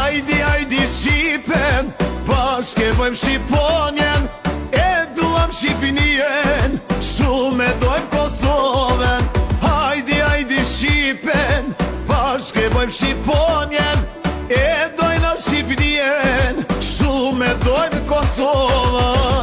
Hajdi, hajdi Shqipen, bashke bëjmë Shqiponjen, e duam Shqipinien, shumë e dojmë Kosovën. Hajdi, hajdi Shqipen, bashke bëjmë Shqiponjen, e dojna Shqipinien, shumë e dojmë Kosovën.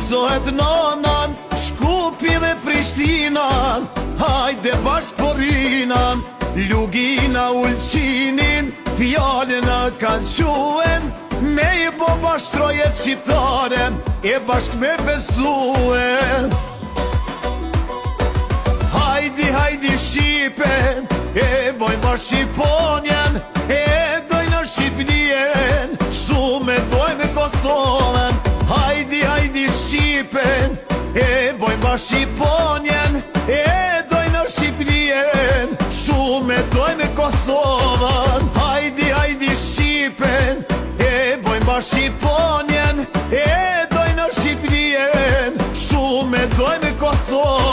Gëzohet nonan, Shkupi dhe Prishtinan, hajde bashk porinan, Lugina, Ulqinin, fjallina kanë quen, me I bo bashktroje shqiptaren, e bashk me besuen. Hajdi, hajdi Shqipen, e bojnë bashk Shqiponjen, e dojnë Shqipnien, shumë e dojnë Kosovën. Hajdi, hajdi Shqipen, e bojnë bashk Shqiponjen, e dojnë Shqipnien, shumë e dojnë Kosovën. Hajdi, hajdi Shqipen, e bojnë bashk Shqiponjen, e dojnë Shqipnien, shumë e dojnë Kosovën.